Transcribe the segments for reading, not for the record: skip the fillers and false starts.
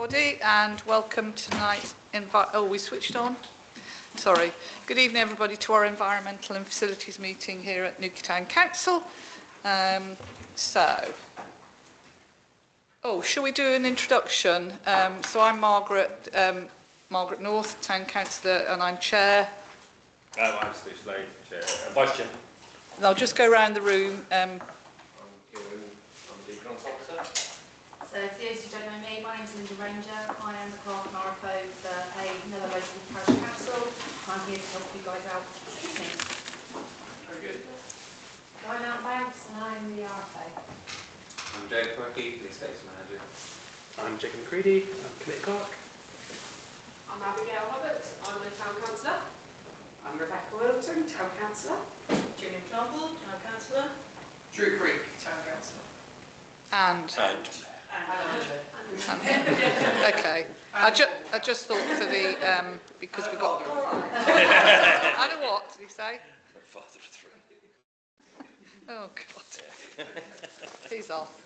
Everybody, and welcome to tonight's we switched on. Sorry. Good evening, everybody, to our environmental and facilities meeting here at Newquay Town Council. Shall we do an introduction? So I'm Margaret North, Town Councillor, and I'm Chair. I'm Steve Slade, Chair, Vice Chair. And I'll just go around the room. I'm Kieran, I'm the Economics Officer. So for those who don't know me, my name is Linda Ranger. I am the clerk and RFO for another local parish council. I'm here to help you guys out this evening. Very good. I'm Mount Banks and I'm the RFO. I'm Jake Quirky, the Estates Manager. I'm Jacob McCready, I'm Committee Clerk. I'm Abigail Roberts, I'm the Town Councillor. I'm Rebecca Wilton, Town Councillor. Julian Campbell, Town Councillor. Drew Creek, Town Councillor. Okay. I just thought for the because we've got. I know what did he say? Father of three. Oh God. He's off.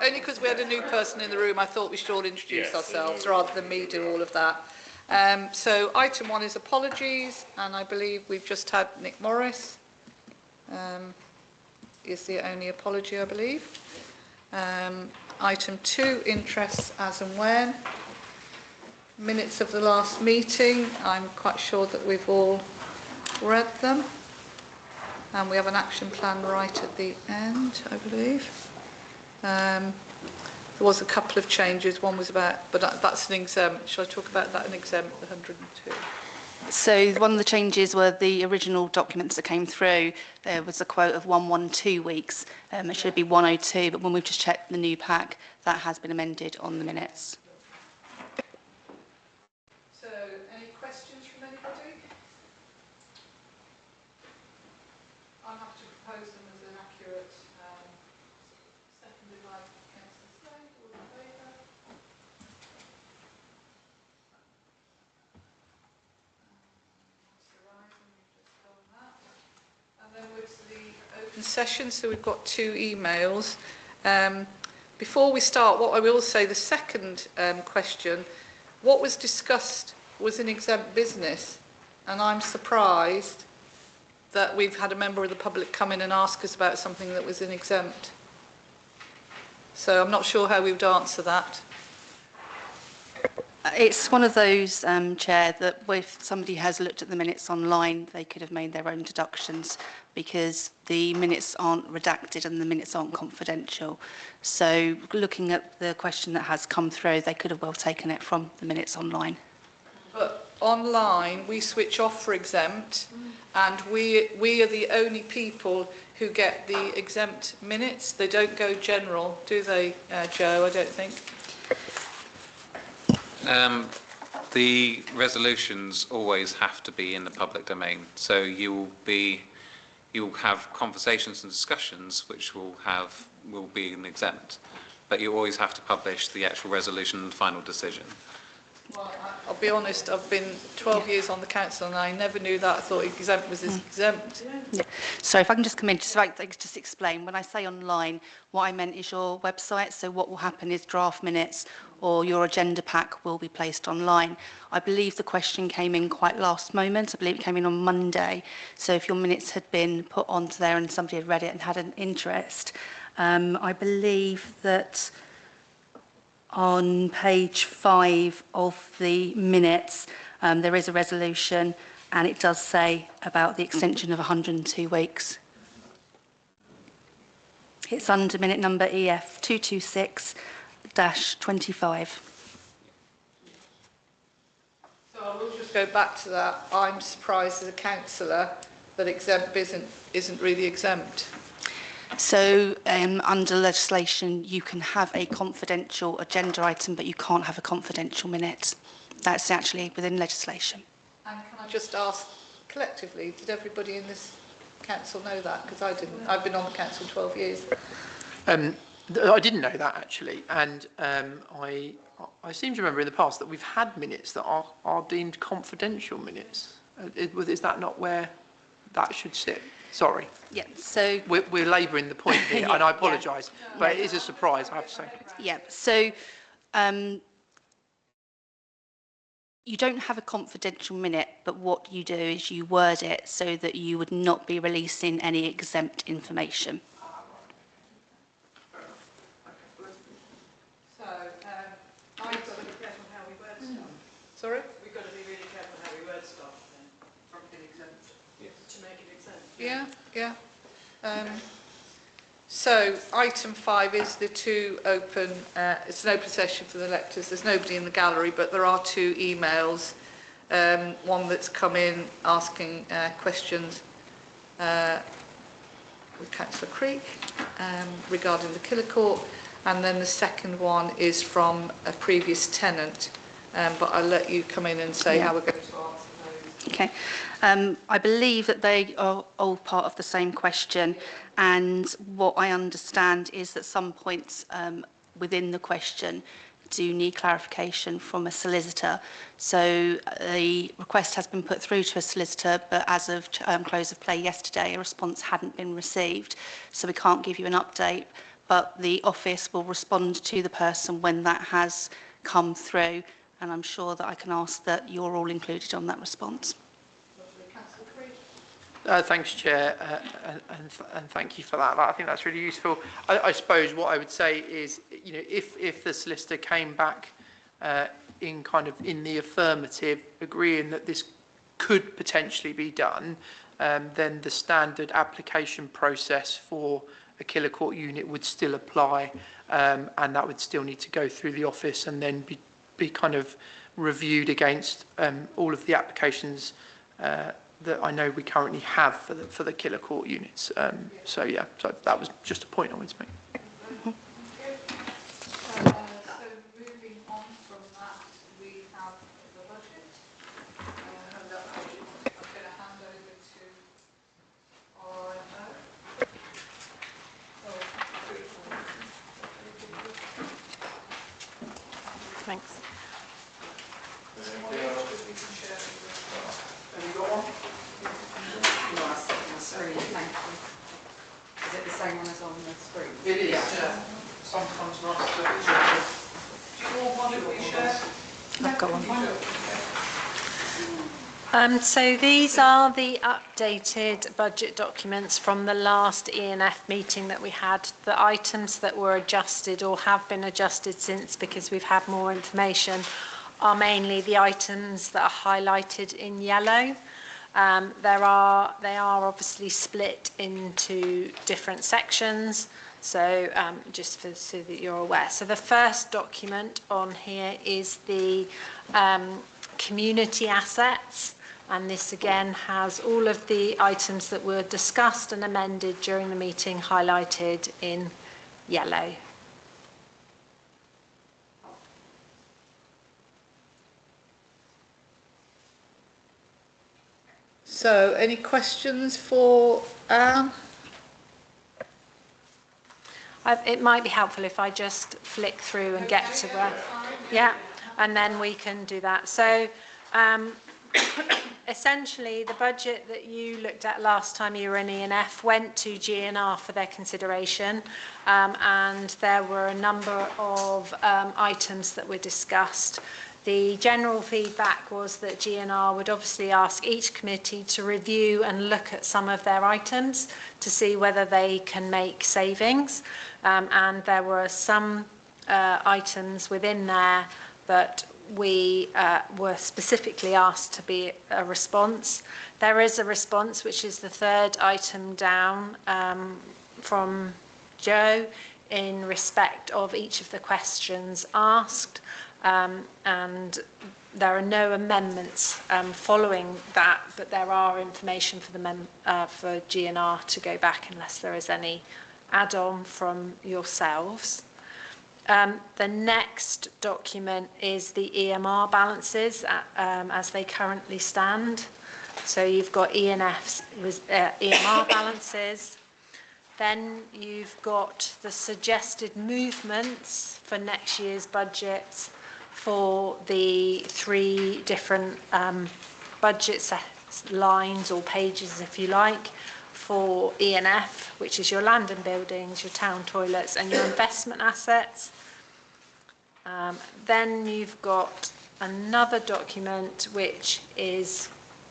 Only because we had a new person in the room, I thought we should all introduce ourselves rather than me do all of that. So item 1 is apologies, and I believe we've just had Nick Morris. Is the only apology, I believe. Item 2, interests as and when. Minutes of the last meeting. I'm quite sure that we've all read them. And we have an action plan right at the end, I believe. There was a couple of changes. One was about, but that's an exempt. Shall I talk about that, an exempt, the 102? So one of the changes were the original documents that came through. There was a quote of 112 weeks. It should be 102, but when we've just checked the new pack, that has been amended on the minutes. So, any questions from anybody? I'll have to propose them as an accurate, seconded by Councillor Slade. All in favour? And then we're to the open session, so we've got 2 emails. Before we start, what I will say, the second question, what was discussed was an exempt business, and I'm surprised that we've had a member of the public come in and ask us about something that was an exempt. So I'm not sure how we would answer that. It's one of those, Chair, that if somebody has looked at the minutes online, they could have made their own deductions because the minutes aren't redacted and the minutes aren't confidential. So looking at the question that has come through, they could have well taken it from the minutes online. But online, we switch off for exempt, and we are the only people who get the exempt minutes. They don't go general, do they, Joe? I don't think. The resolutions always have to be in the public domain, so you'll have conversations and discussions which will be an exempt, but you always have to publish the actual resolution and final decision. Well, I'll be honest, I've been 12 years on the council and I never knew that. I thought exempt was exempt. Yeah. So if I can just come in, just explain. When I say online, what I meant is your website. So what will happen is draft minutes or your agenda pack will be placed online. I believe the question came in quite last moment. I believe it came in on Monday. So if your minutes had been put onto there and somebody had read it and had an interest, I believe that on page 5 of the minutes, there is a resolution and it does say about the extension of 102 weeks. It's under minute number EF 226-25. So I will just go back to that. I'm surprised as a councillor that exempt isn't really exempt. So under legislation, you can have a confidential agenda item, but you can't have a confidential minute. That's actually within legislation. And can I just ask, collectively, did everybody in this council know that? Because I didn't. I've been on the council 12 years. I didn't know that actually, and I seem to remember in the past that we've had minutes that are deemed confidential minutes. Is that not where that should sit? Sorry. Yeah, so we're labouring the point here, Yeah, and I apologise, but it is a surprise, I have to say. Yeah, so You don't have a confidential minute, but what you do is you word it so that you would not be releasing any exempt information. So, I've got to be careful how we word stuff. Sorry? We've got to be really careful how we word stuff then, from being exempt. Yes. To make it exempt. Yeah, yeah. So, item 5 is the two open, it's an open session for the electors. There's nobody in the gallery, but there are 2 emails. One that's come in asking questions with Councillor Creek regarding the Killer Court, and then the second one is from a previous tenant, but I'll let you come in and say how we're going to answer those. Okay. I believe that they are all part of the same question, and what I understand is that some points within the question do need clarification from a solicitor. So the request has been put through to a solicitor, but as of close of play yesterday, a response hadn't been received. So we can't give you an update, but the office will respond to the person when that has come through, and I'm sure that I can ask that you're all included on that response. Thanks, Chair, and thank you for that. I think that's really useful. I suppose what I would say is, you know, if the solicitor came back in the affirmative, agreeing that this could potentially be done, then the standard application process for a Killer Court unit would still apply, and that would still need to go through the office and then be kind of reviewed against all of the applications that I know we currently have for the Killer Court units. So that was just a point I wanted to make. So moving on from that, we have the budget. I'm going to hand over to RMO. Thanks. Have you got one? No, I see it on the screen, thank you. Is it the same one as on the screen? It is, yeah. Sometimes nice to Do you want one that we share? I've got one. So these are the updated budget documents from the last E&F meeting that we had. The items that were adjusted or have been adjusted since, because we've had more information, are mainly the items that are highlighted in yellow. They are obviously split into different sections, so just so that you're aware. So the first document on here is the community assets, and this again has all of the items that were discussed and amended during the meeting highlighted in yellow. So, any questions for Anne? It might be helpful if I just flick through and get to where, yeah, and then we can do that. So, essentially, the budget that you looked at last time you were in E&F went to GNR for their consideration, and there were a number of items that were discussed. The general feedback was that GNR would obviously ask each committee to review and look at some of their items to see whether they can make savings. And there were some items within there that we were specifically asked to be a response. There is a response, which is the third item down from Joe in respect of each of the questions asked. And there are no amendments following that, but there are information for for GNR to go back unless there is any add-on from yourselves. The next document is the EMR balances as they currently stand. So you've got E&F's EMR balances. Then you've got the suggested movements for next year's budgets for the 3 different budget lines or pages, if you like, for E&F, which is your land and buildings, your town toilets, and your investment assets. Then you've got another document which is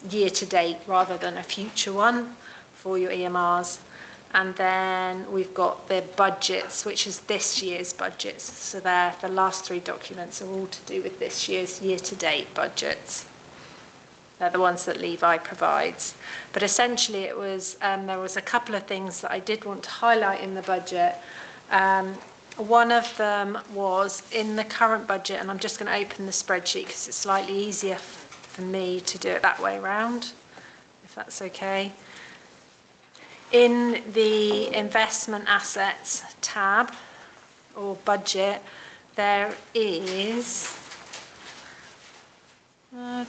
year to date rather than a future one for your EMRs. And then we've got the budgets, which is this year's budgets. So there, the last three documents are all to do with this year's year-to-date budgets. They're the ones that Levi provides. But essentially it was, there was a couple of things that I did want to highlight in the budget. One of them was in the current budget, and I'm just going to open the spreadsheet because it's slightly easier for me to do it that way around, if that's okay. In the investment assets tab or budget, there is no,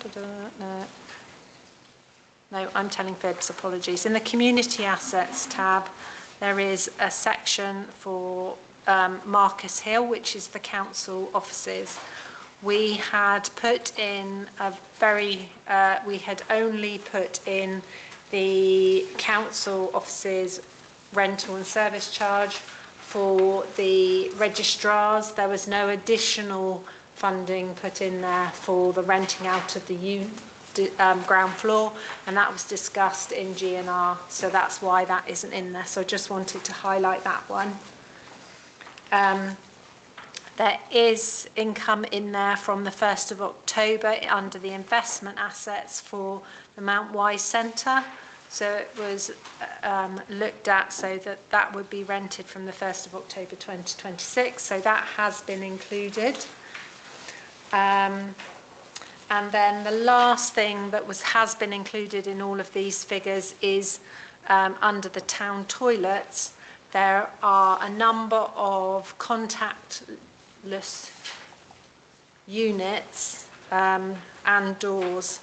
I'm telling fibs, apologies. In the community assets tab, there is a section for Marcus Hill, which is the council offices. We had put in we had only put in the council offices rental and service charge for the registrars. There was no additional funding put in there for the renting out of the ground floor, and that was discussed in GNR, so that's why that isn't in there. So I just wanted to highlight that one. There is income in there from the 1st of October under the investment assets for the Mount Wise Centre. So it was looked at so that that would be rented from the 1st of October 2026. So that has been included. And then the last thing that has been included in all of these figures is under the town toilets. There are a number of contactless units and doors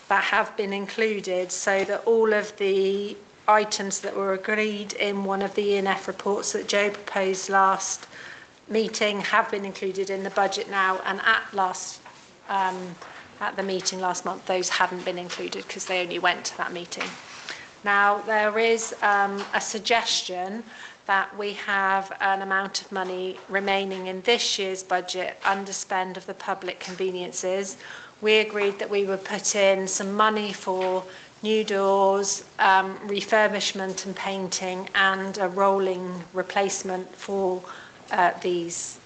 that have been included, so that all of the items that were agreed in one of the ENF reports that Joe proposed last meeting have been included in the budget now, and at the meeting last month those hadn't been included because they only went to that meeting. Now there is a suggestion that we have an amount of money remaining in this year's budget underspend of the public conveniences. We agreed that we would put in some money for new doors, refurbishment and painting, and a rolling replacement for these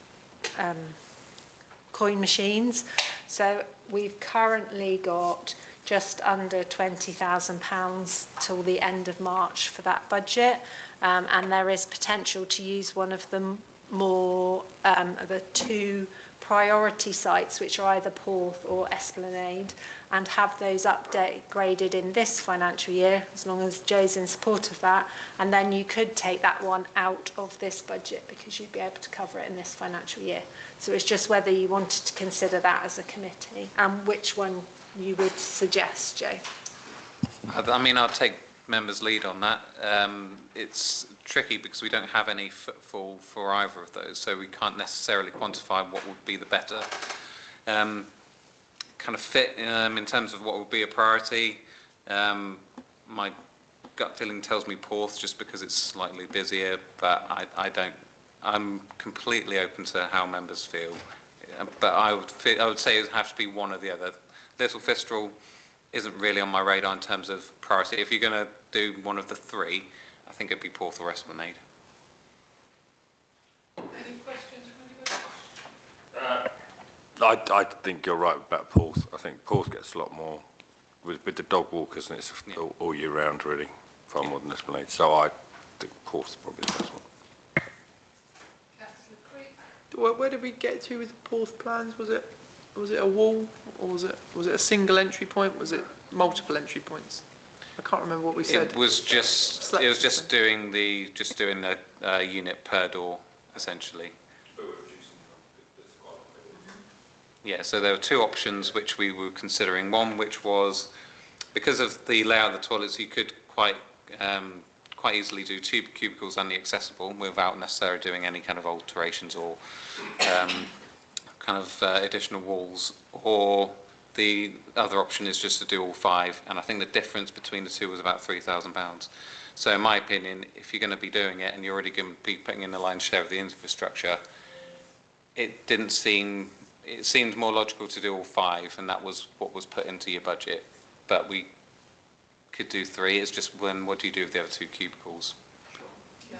coin machines. So we've currently got just under £20,000 till the end of March for that budget, and there is potential to use one of the more the two priority sites, which are either Porth or Esplanade, and have those upgraded in this financial year, as long as Joe's in support of that. And then you could take that one out of this budget because you'd be able to cover it in this financial year. So it's just whether you wanted to consider that as a committee and which one you would suggest, Joe. I mean, I'll take members' lead on that. It's tricky because we don't have any footfall for either of those, so we can't necessarily quantify what would be the better kind of fit in terms of what would be a priority. My gut feeling tells me Porth, just because it's slightly busier, but I'm completely open to how members feel. But I would say it would have to be one or the other. Little Fistral isn't really on my radar in terms of priority. If you're going to do one of the three, I think it'd be Porth or Esplanade. Any questions from I think you're right about Porth. I think Porth gets a lot more with the dog walkers, and it's all year round, really, far more than Esplanade. So I think Porth's probably the best one. Councillor Creek? Where did we get to with the Porth plans? Was it a wall, or was it a single entry point? Was it multiple entry points? I can't remember what we said. It was just doing the unit per door, essentially. Yeah, so there were two options which we were considering. One which was, because of the layout of the toilets, you could quite easily do two cubicles only accessible without necessarily doing any kind of alterations or additional walls, or the other option is just to do all five, and I think the difference between the two was about £3,000. So in my opinion, if you're going to be doing it and you're already going to be putting in the lion's share of the infrastructure, it seemed more logical to do all 5, and that was what was put into your budget. But we could do 3. It's just what do you do with the other 2 cubicles? Yeah.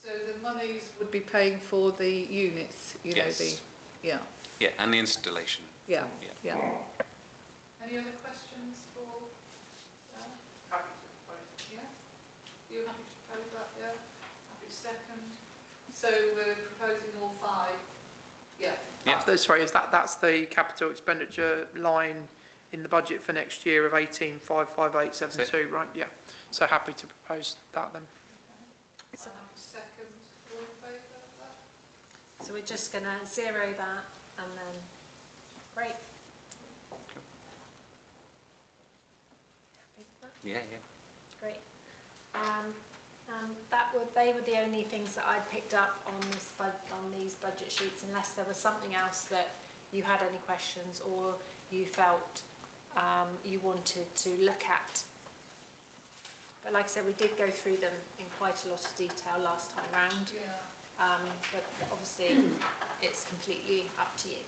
So the monies would be paying for the units, you know, Yes. yeah, Yeah, and the installation. yeah, Yeah. yeah. Any other questions for? Happy to propose. Yeah? You happy to propose that, yeah? Happy to second? So we're proposing all 5? Yeah. Yeah. Sorry, that's the capital expenditure line in the budget for next year of 18,55872, right? Yeah. So happy to propose that then. So happy to second, all in favour of that? So we're just going to zero that and then, great. Yeah, yeah. Great. They were the only things that I'd picked up on these budget sheets, unless there was something else that you had any questions or you felt you wanted to look at. But like I said, we did go through them in quite a lot of detail last time round. Yeah. But obviously, it's completely up to you.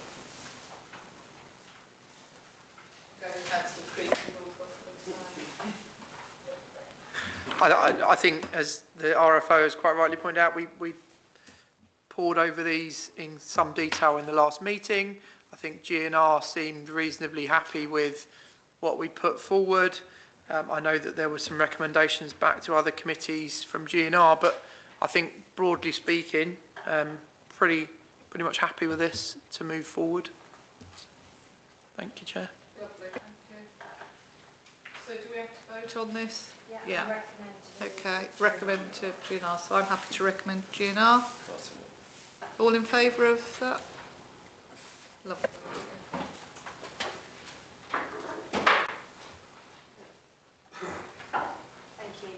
Going back to the pre-approval buffer time. I think, as the RFO has quite rightly pointed out, we pored over these in some detail in the last meeting. I think GNR seemed reasonably happy with what we put forward. I know that there were some recommendations back to other committees from GNR, but I think broadly speaking, pretty much happy with this to move forward. Thank you, Chair. Lovely, thank you. So do we have to vote on this? Yeah. I recommend to do Okay, recommend to GNR, so I'm happy to recommend GNR. All in favour of that? Lovely. Thank you.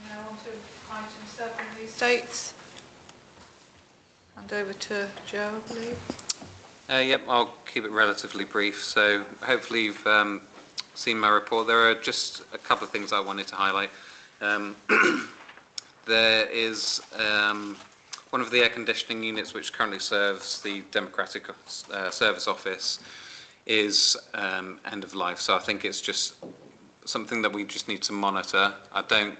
Now on to item 7, the estates. Hand over to Joe, I believe. Yep, I'll keep it relatively brief. So hopefully you've seen my report. There are just a couple of things I wanted to highlight. There is one of the air conditioning units which currently serves the Democratic Service Office is end of life. So I think it's just something that we just need to monitor. I don't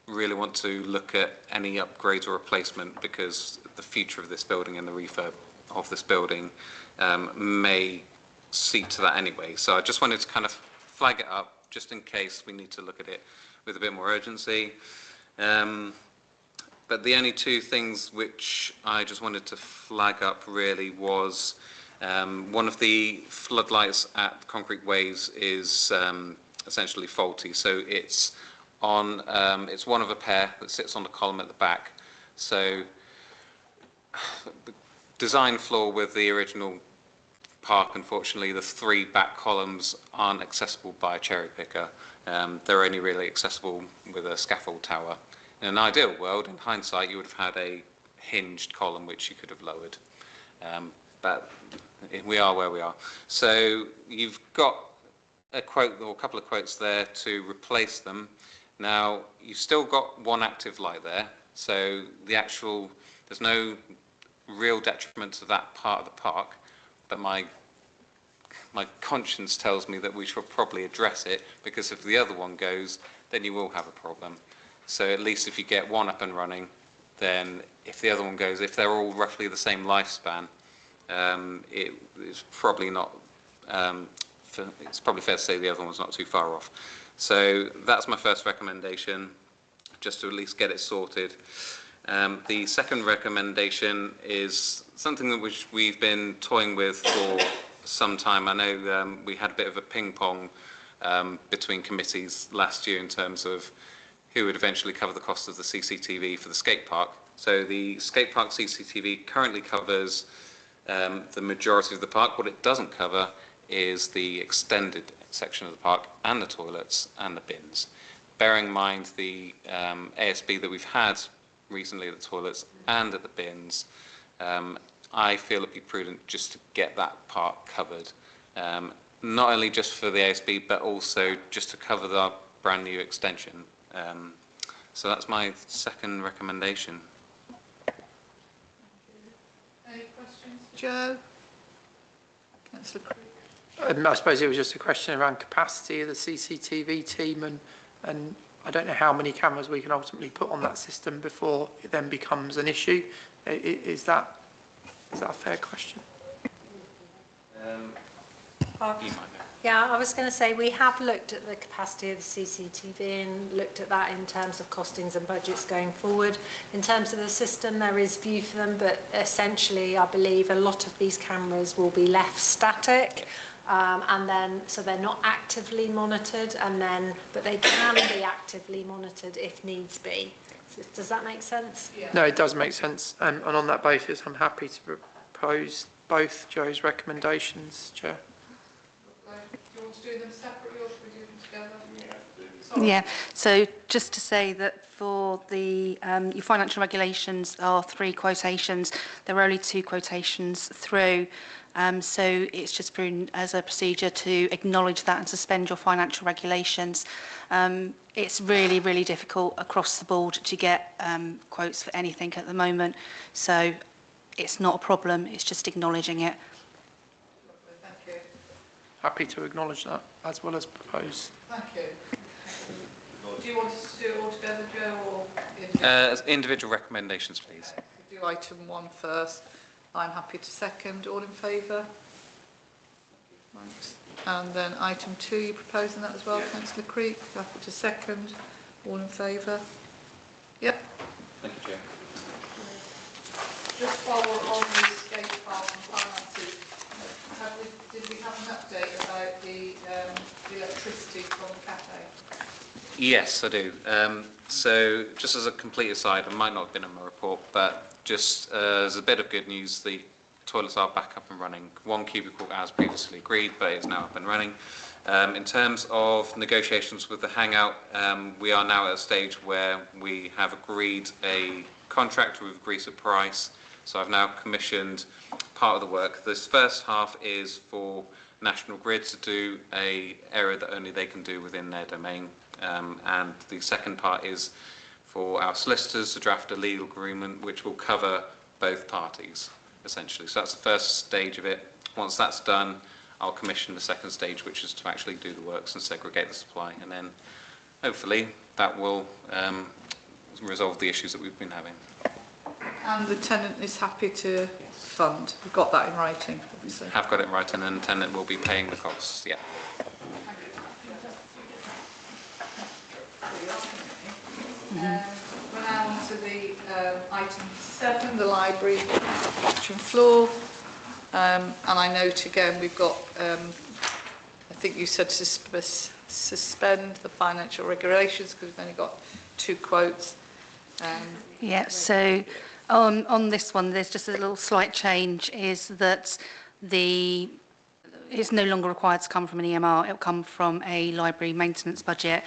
really want to look at any upgrades or replacement because the future of this building and the refurb of this building may see to that anyway. So I just wanted to kind of flag it up just in case we need to look at it with a bit more urgency. But the only 2 things which I just wanted to flag up really was one of the floodlights at Concrete Waves is essentially faulty. So it's on, it's one of a pair that sits on the column at the back. So the design flaw with the original park, unfortunately, the 3 back columns aren't accessible by a cherry picker. They're only really accessible with a scaffold tower. In an ideal world, in hindsight, you would have had a hinged column which you could have lowered. But we are where we are. So you've got a quote or a couple of quotes there to replace them. Now, you've still got one active light there. So there's no real detriment to that part of the park. But my conscience tells me that we should probably address it, because if the other one goes, then you will have a problem. So at least if you get one up and running, then if the other one goes, if they're all roughly the same lifespan, it's probably not. It's probably fair to say the other one's not too far off. So that's my first recommendation, just to at least get it sorted. The second recommendation is something that we've been toying with for some time. I know we had a bit of a ping pong between committees last year in terms of who would eventually cover the cost of the CCTV for the skate park. So the skate park CCTV currently covers the majority of the park. What it doesn't cover is the extended section of the park and the toilets and the bins. Bearing in mind the ASB that we've had recently at the toilets and at the bins, I feel it'd be prudent just to get that part covered, not only just for the ASB, but also just to cover the brand new extension. So that's my second recommendation. Joe? Councillor Creek? I suppose it was just a question around capacity of the CCTV team and I don't know how many cameras we can ultimately put on that system before it then becomes an issue. Is that a fair question? Yeah, I was going to say we have looked at the capacity of the CCTV and looked at that in terms of costings and budgets going forward. In terms of the system, there is view for them, but essentially I believe a lot of these cameras will be left static. And then, so they're not actively monitored, but they can be actively monitored if needs be. Does that make sense? Yeah. No, it does make sense. And on that basis, I'm happy to propose both Joe's recommendations, Chair. Do you want to do them separately or should we do them together? Yeah, so just to say that for the your financial regulations are 3 quotations. There are only 2 quotations through. So it's just through as a procedure to acknowledge that and suspend your financial regulations. It's really, really difficult across the board to get quotes for anything at the moment. So it's not a problem, it's just acknowledging it. Thank you. Happy to acknowledge that as well as propose. Thank you. Do you want us to do it all together, Joe, or Individual recommendations, please. do item 1 first? I'm happy to second. All in favour? Thanks. And then item 2, you're proposing that as well, Councillor Creek? Happy to second. All in favour? Yep. Thank you, Chair. Just while we're on the skate park and finances, did we have an update about the electricity from the cafe? Yes, I do. So just as a complete aside, it might not have been in my report, but just as a bit of good news, the toilets are back up and running. 1 cubicle as previously agreed, but it's now up and running. In terms of negotiations with the Hangout, we are now at a stage where we have agreed a contract, we've agreed a price. So I've now commissioned part of the work. This first half is for National Grid to do an area that only they can do within their domain. And the second part is for our solicitors to draft a legal agreement which will cover both parties, essentially. So that's the first stage of it. Once that's done, I'll commission the second stage, which is to actually do the works and segregate the supply. And then, hopefully, that will resolve the issues that we've been having. And the tenant is happy to fund? We've got that in writing, obviously. Have got it in writing, and the tenant will be paying the costs, yeah. We're now on to the item 7, the library kitchen floor. And I note again we've got, I think you said suspend the financial regulations because we've only got 2 quotes. Yeah, so on this one, there's just a little slight change, is that it's no longer required to come from an EMR, it'll come from a library maintenance budget.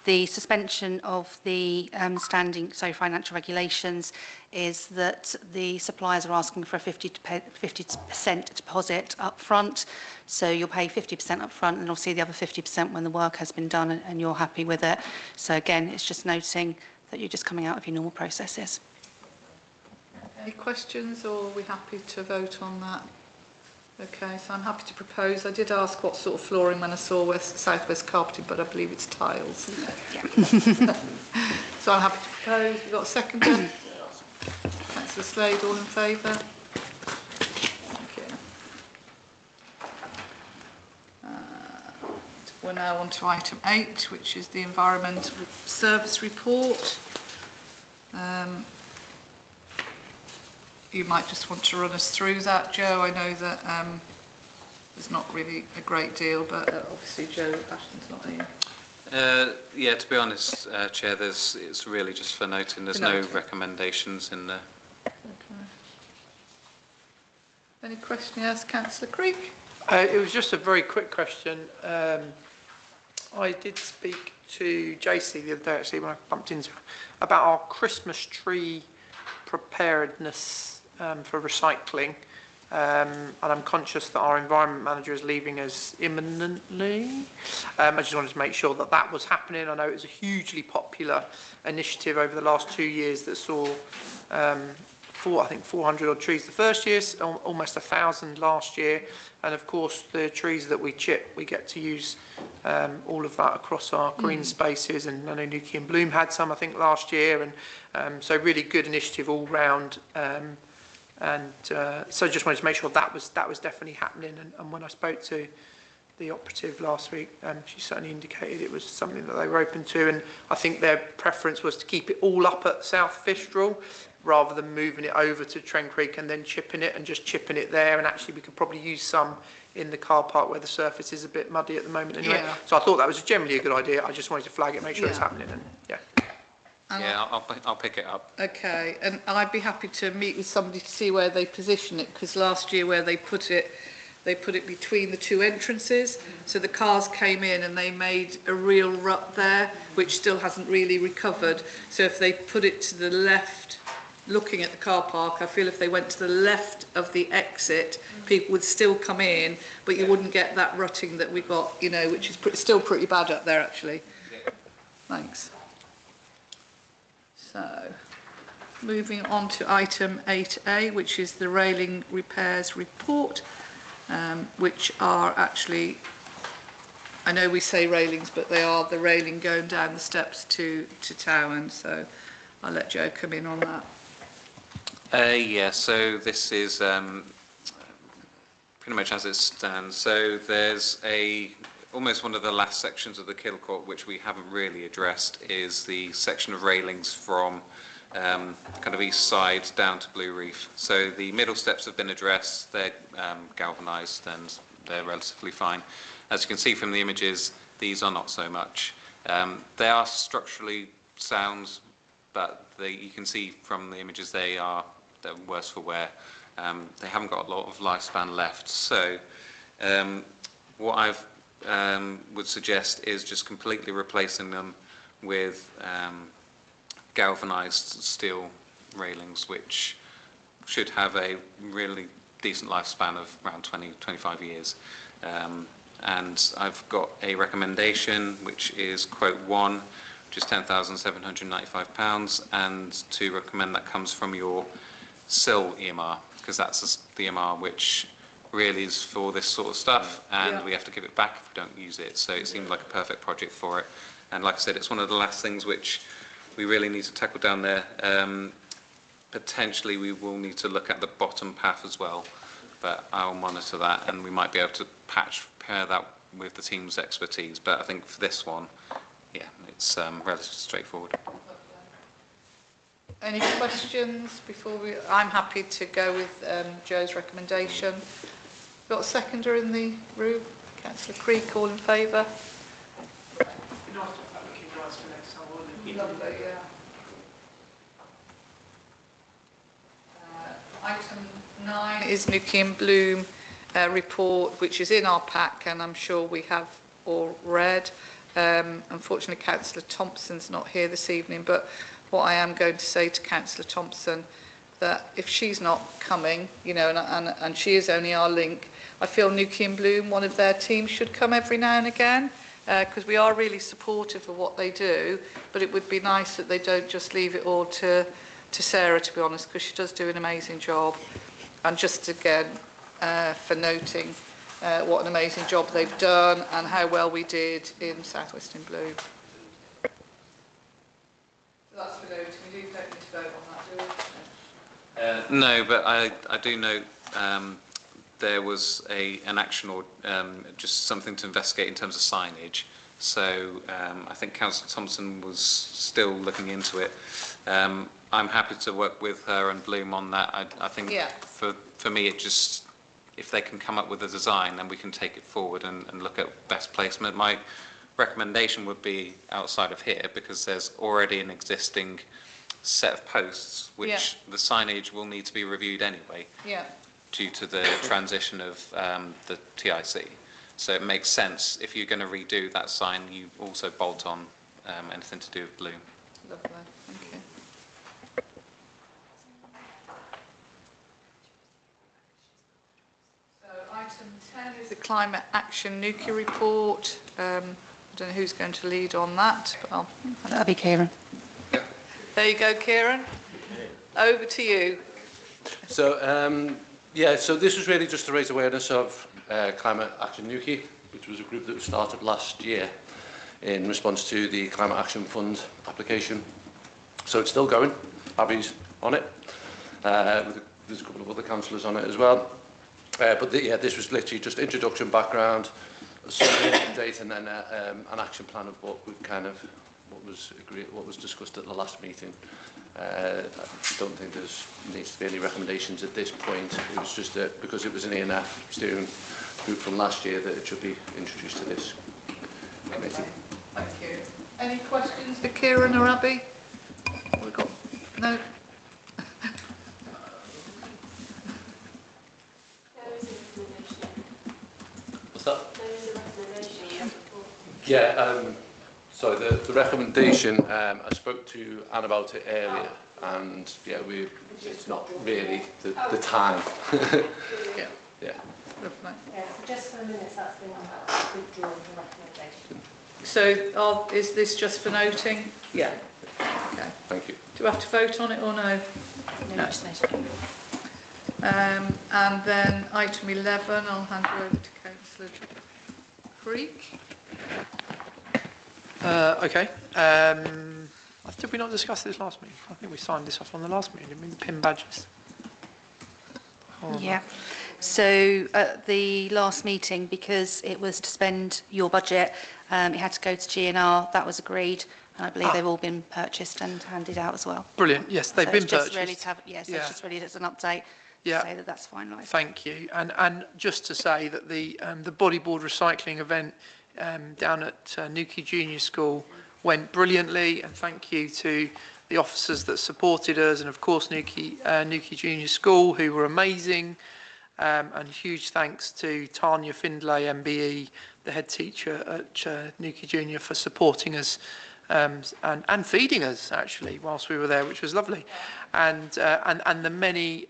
The suspension of the financial regulations is that the suppliers are asking for a 50% deposit up front. So you'll pay 50% up front and obviously the other 50% when the work has been done and you're happy with it. So again, it's just noting that you're just coming out of your normal processes. Any questions, or are we happy to vote on that? Okay, so I'm happy to propose. I did ask what sort of flooring when I saw southwest carpeting, but I believe it's tiles. Yeah. So I'm happy to propose. We've got a second one. Councillor Slade, all in favour? Thank you. We're now on to item 8, which is the environmental service report. You might just want to run us through that, Joe. I know that there's not really a great deal, but obviously Joe Ashton's not here. Yeah, to be honest, Chair, it's really just for noting. There's no recommendations in there. Okay. Any question? Yes, Councillor Creek. It was just a very quick question. I did speak to JC the other day, actually, when I bumped into her, about our Christmas tree preparedness for recycling. And I'm conscious that our environment manager is leaving us imminently. I just wanted to make sure that that was happening. I know it was a hugely popular initiative over the last 2 years that saw I think 400 odd trees the first year, almost 1,000 last year. And of course, the trees that we chip, we get to use all of that across our green spaces. And I know Nuki and Bloom had some, I think, last year. And so really good initiative all round. So just wanted to make sure that was definitely happening. And when I spoke to the operative last week, she certainly indicated it was something that they were open to. And I think their preference was to keep it all up at South Fistral, rather than moving it over to Tren Creek and then chipping it and just chipping it there. And actually we could probably use some in the car park where the surface is a bit muddy at the moment anyway. Yeah. So I thought that was generally a good idea. I just wanted to flag it, make sure it's happening. And yeah. Yeah, I'll pick it up. Okay, and I'd be happy to meet with somebody to see where they position it, because last year where they put it between the two entrances, so the cars came in and they made a real rut there, which still hasn't really recovered. So if they put it to the left, looking at the car park, I feel if they went to the left of the exit, people would still come in, but you wouldn't get that rutting that we got, you know, which is still pretty bad up there actually. Thanks. So, moving on to item 8A, which is the railing repairs report, which are actually, I know we say railings, but they are the railing going down the steps to Towan, so I'll let Joe come in on that. Yeah, so this is pretty much as it stands. So there's almost one of the last sections of the Kilcourt which we haven't really addressed is the section of railings from kind of east side down to Blue Reef. So the middle steps have been addressed, they're galvanised and they're relatively fine. As you can see from the images, these are not so much. They are structurally sound, but you can see from the images they're worse for wear. They haven't got a lot of lifespan left. So what I've would suggest is just completely replacing them with galvanized steel railings, which should have a really decent lifespan of around 20-25 years. And I've got a recommendation, which is quote 1, which is £10,795, and to recommend that comes from your SIL EMR, because that's the EMR which really is for this sort of stuff, and we have to give it back if we don't use it. So it seemed like a perfect project for it. And like I said, it's one of the last things which we really need to tackle down there. Potentially we will need to look at the bottom path as well, but I'll monitor that, and we might be able to pair that with the team's expertise. But I think for this one, yeah, it's relatively straightforward. Any questions before we? I'm happy to go with Joe's recommendation. Got a seconder in the room? Councillor Creek, all in favour? Lovely, yeah. Item 9 is Nuki and Bloom report, which is in our pack, and I'm sure we have all read. Unfortunately, Councillor Thompson's not here this evening, but what I am going to say to Councillor Thompson, that if she's not coming, you know, and she is only our link, I feel Nuki and Bloom, one of their teams, should come every now and again, because we are really supportive of what they do, but it would be nice that they don't just leave it all to Sarah, to be honest, because she does do an amazing job. And just again, for noting what an amazing job they've done and how well we did in South West in Bloom. That's for noting. We don't need to vote on that, do we? No, but I do note there was an action or just something to investigate in terms of signage. So I think Councillor Thompson was still looking into it. I'm happy to work with her and Bloom on that. I think for me, it just, if they can come up with a design, then we can take it forward and look at best placement. My recommendation would be outside of here, because there's already an existing set of posts which the signage will need to be reviewed anyway due to the transition of the TIC. So it makes sense, if you're going to redo that sign, you also bolt on anything to do with Bloom. Lovely, thank you. So item 10 is the Climate Action Nuki report. I don't know who's going to lead on that, but That'll be Kieran. there you go, Kieran. Over to you. So, yeah, so this was really just to raise awareness of Climate Action Newquay, which was a group that was started last year in response to the Climate Action Fund application. So it's still going. Abby's on it. There's a couple of other councillors on it as well. Yeah, this was literally just introduction, background, a summary date, and then an action plan of what we've kind of what was discussed at the last meeting. I don't think there's needs to be any recommendations at this point. It was just that because it was an ENF steering group from last year that it should be introduced to this committee. Thank you. Any questions for Kieran or Abby? We've got no. What's that? Yeah, so the recommendation, I spoke to Anne about it earlier, and yeah, it's not really the time. Yeah. Yeah. Lovely. Yeah, so just for the minutes, that's been withdrawn the recommendation. So is this just for noting? Yeah. Okay. Thank you. Do we have to vote on it or no? No. And then item 11, I'll hand you over to Councillor Creek. Okay. Did we not discuss this last meeting? I think we signed this off on the last meeting, didn't we? The PIN badges. Yeah. So at the last meeting, because it was to spend your budget, it had to go to GNR. That was agreed. And I believe they've all been purchased and handed out as well. Brilliant. Yes, they've been purchased. Just really to have, yes, Yeah. it's just really as an update Yeah. to say that that's finalised. Thank you. And just to say that the bodyboard recycling event down at Newquay Junior School went brilliantly, and thank you to the officers that supported us, and of course Newquay Junior School, who were amazing, and huge thanks to Tanya Findlay, MBE, the head teacher at Newquay Junior, for supporting us and feeding us actually whilst we were there, which was lovely, and the many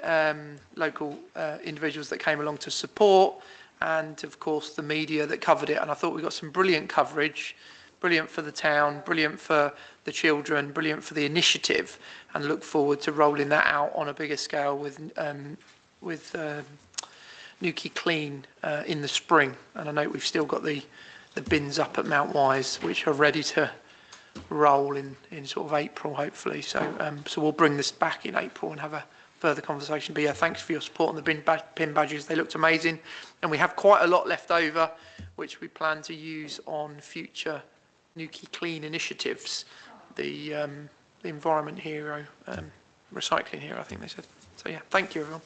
local individuals that came along to support, and of course the media that covered it. And I thought we got some brilliant coverage, brilliant for the town, brilliant for the children, brilliant for the initiative, and look forward to rolling that out on a bigger scale with Newquay Clean in the spring. And I know we've still got the bins up at Mount Wise, which are ready to roll in sort of April, hopefully. So we'll bring this back in April and have a further conversation. But yeah, thanks for your support on the pin badges. They looked amazing, and we have quite a lot left over, which we plan to use on future Newquay Clean initiatives. The Environment Hero, Recycling Hero, I think they said. So yeah, thank you everyone.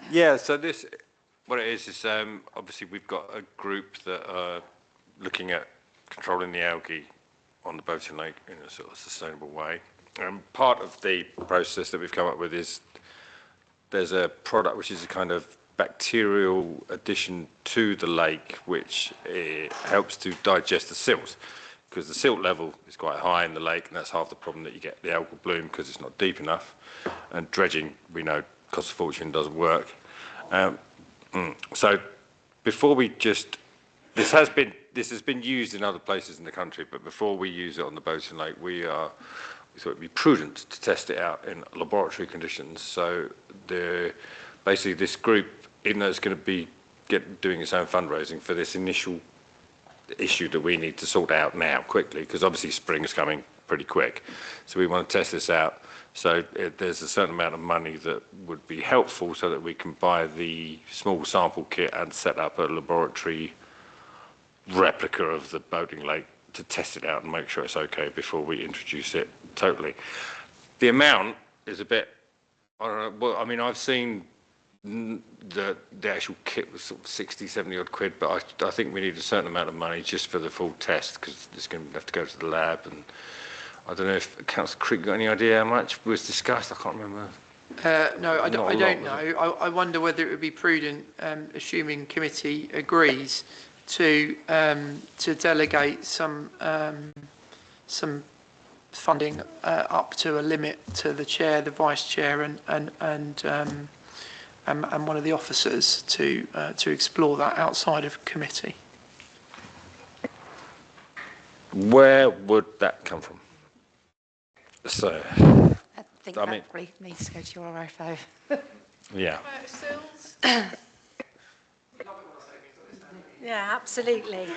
Yeah, so this, what it is obviously we've got a group that are looking at controlling the algae on the Boating Lake in a sort of sustainable way. Part of the process that we've come up with is there's a product which is a kind of bacterial addition to the lake, which helps to digest the silt, because the silt level is quite high in the lake, and that's half the problem that you get the algal bloom, because it's not deep enough. And dredging, we know, costs a fortune, doesn't work. So before we just, this has been used in other places in the country, but before we use it on the Boating Lake, we thought it'd be prudent to test it out in laboratory conditions. So basically this group, even though it's going to be doing its own fundraising for this initial issue that we need to sort out now quickly, because obviously spring is coming pretty quick. So we want to test this out. So there's a certain amount of money that would be helpful so that we can buy the small sample kit and set up a laboratory replica of the Boating Lake to test it out and make sure it's okay before we introduce it totally. The amount is a bit, I don't know, well, I mean, I've seen the actual kit was sort of 60, 70 odd quid, but I think we need a certain amount of money just for the full test, because it's going to have to go to the lab. And I don't know if Councillor Creek got any idea how much was discussed. I can't remember. No, I don't know. I wonder whether it would be prudent, assuming committee agrees, to delegate some funding up to a limit to the chair, the vice chair, and and one of the officers to explore that outside of committee. Where would that come from? So, I think I that mean- probably needs to go to your RFO. yeah. Sills? Yeah, absolutely.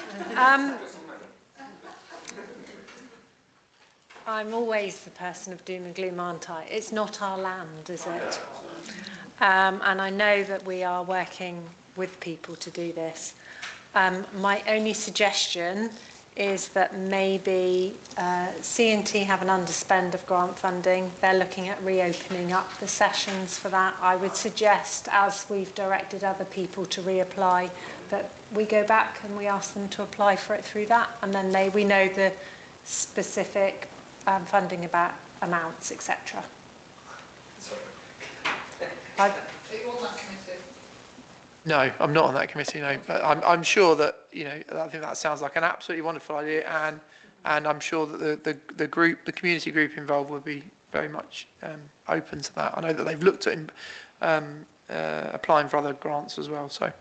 I'm always the person of doom and gloom, aren't I? It's not our land, is it? And I know that we are working with people to do this. My only suggestion is that maybe C&T have an underspend of grant funding. They're looking at reopening up the sessions for that. I would suggest, as we've directed other people to reapply, that we go back and we ask them to apply for it through that, and then we know the specific funding about amounts, etc. Are you on that committee? No, I'm not on that committee, no, but I'm sure that, you know, I think that sounds like an absolutely wonderful idea, and I'm sure that the community group involved will be very much open to that. I know that they've looked at applying for other grants as well, so.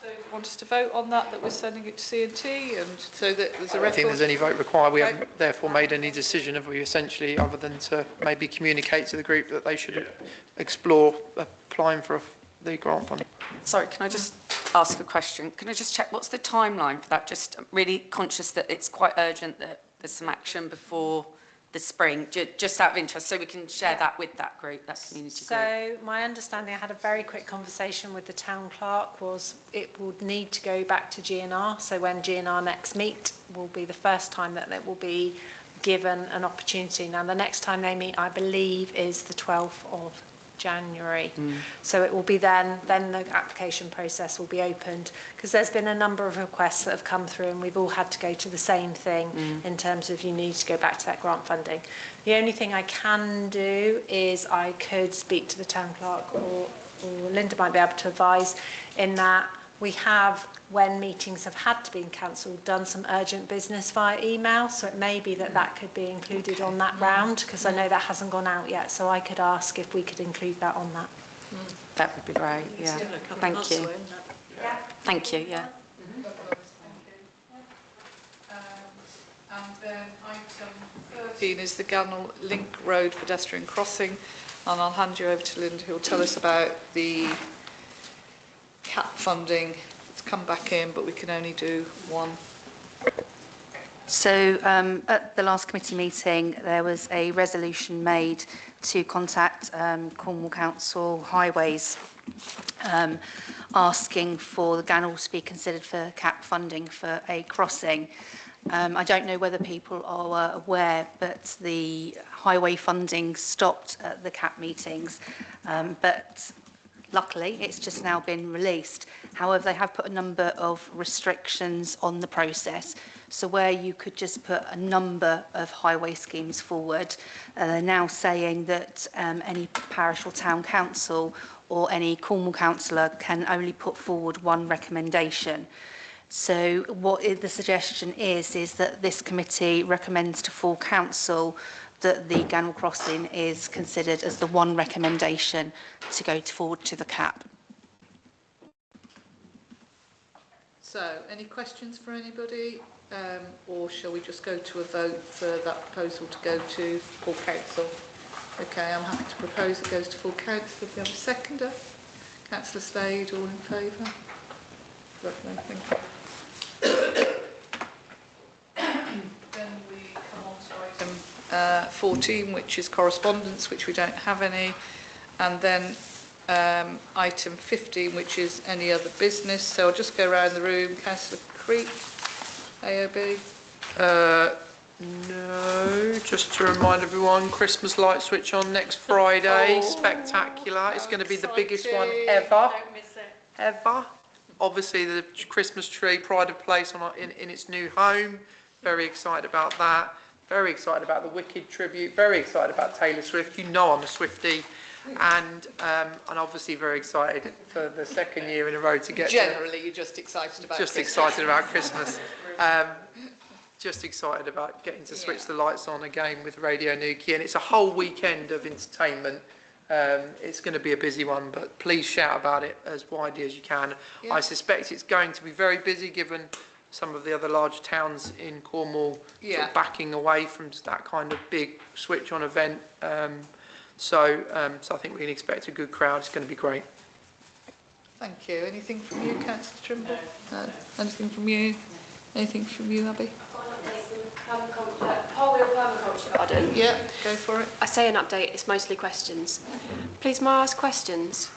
So you want us to vote on that we're sending it to C&T, and so that there's a I don't record? think there's any vote required. We Okay. haven't therefore made any decision, have we, essentially, other than to maybe communicate to the group that they should explore applying for the grant fund. Sorry, can I just ask a question? Can I just check, what's the timeline for that? Just really conscious that it's quite urgent that there's some action before the spring, just out of interest, so we can share that with that group, that community group. So my understanding, I had a very quick conversation with the town clerk, was it would need to go back to GNR. So when GNR next meet will be the first time that it will be given an opportunity. Now the next time they meet, I believe, is the 12th of January. So it will be then the application process will be opened, because there's been a number of requests that have come through and we've all had to go to the same thing in terms of you need to go back to that grant funding. The only thing I can do is I could speak to the town clerk, or Linda might be able to advise, in that we have, when meetings have had to be cancelled, done some urgent business via email, so it may be that could be included on that round, because I know that hasn't gone out yet, so I could ask if we could include that on that. That would be great, yeah. Thank you. Thank you, yeah. And then item 13 is the Gannell Link Road pedestrian crossing, and I'll hand you over to Linda, who will tell us about the CAP funding. It's come back in, but we can only do one. So at the last committee meeting, there was a resolution made to contact Cornwall Council Highways, asking for the Gannell to be considered for CAP funding for a crossing. I don't know whether people are aware, but the highway funding stopped at the CAP meetings, but luckily it's just now been released. However, they have put a number of restrictions on the process. So where you could just put a number of highway schemes forward, they're now saying that any parish or town council or any Cornwall councillor can only put forward one recommendation. So what the suggestion is that this committee recommends to full council that the Gannell crossing is considered as the one recommendation to go forward to the CAP. So, any questions for anybody? Or shall we just go to a vote for that proposal to go to full council? Okay, I'm happy to propose it goes to full council. If we have a seconder? Councillor Slade, all in favour? Lovely, thank you. Then we come on to item 14, which is correspondence, which we don't have any. And then item 15, which is any other business. So I'll just go around the room. Councillor Creek, AOB. No, just to remind everyone, Christmas light switch on next Friday. Oh, Spectacular. It's going to be the biggest one exciting. ever. Don't miss it. Ever. Obviously, the Christmas tree, pride of place in its new home. Very excited about that. Very excited about the Wicked tribute. Very excited about Taylor Swift. You know I'm a Swiftie. And obviously very excited for the second year in a row to get Generally, you're just excited about just Christmas. excited about Christmas. just excited about getting to switch Yeah. the lights on again with Radio Nuki, and it's a whole weekend of entertainment. It's going to be a busy one, but please shout about it as widely as you can. Yeah. I suspect it's going to be very busy given some of the other large towns in Cornwall sort Yeah. of backing away from that kind of big switch-on event. So I think we can expect a good crowd. It's going to be great. Thank you. Anything from you, Councillor Trimble? No. Anything from you? Anything from you, Abby? Whole wheel permaculture garden. Yeah, go for it. I say an update, it's mostly questions. Please, may I ask questions?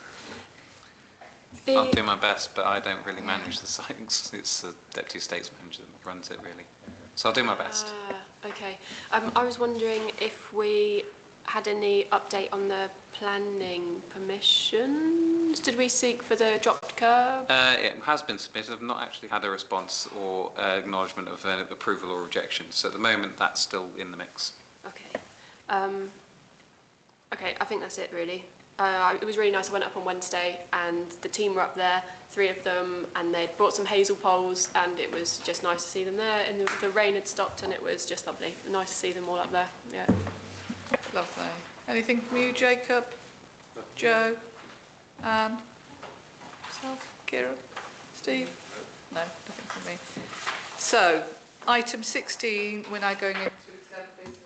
I'll do my best, but I don't really manage the site. It's the Deputy Estates Manager that runs it, really. So I'll do my best. Okay. I was wondering if we had any update on the planning permissions. Did we seek for the dropped curb? It has been submitted. I've not actually had a response or acknowledgement of approval or rejection. So at the moment, that's still in the mix. Okay. Okay, I think that's it really. It was really nice. I went up on Wednesday and the team were up there, 3 of them, and they brought some hazel poles, and it was just nice to see them there. And the rain had stopped and it was just lovely. Nice to see them all up there. Yeah. Lovely. Anything from you, Jacob? Joe? Anne? Yourself? Kieran? Steve? No, nothing from me. So, item 16, we're now going into exam business.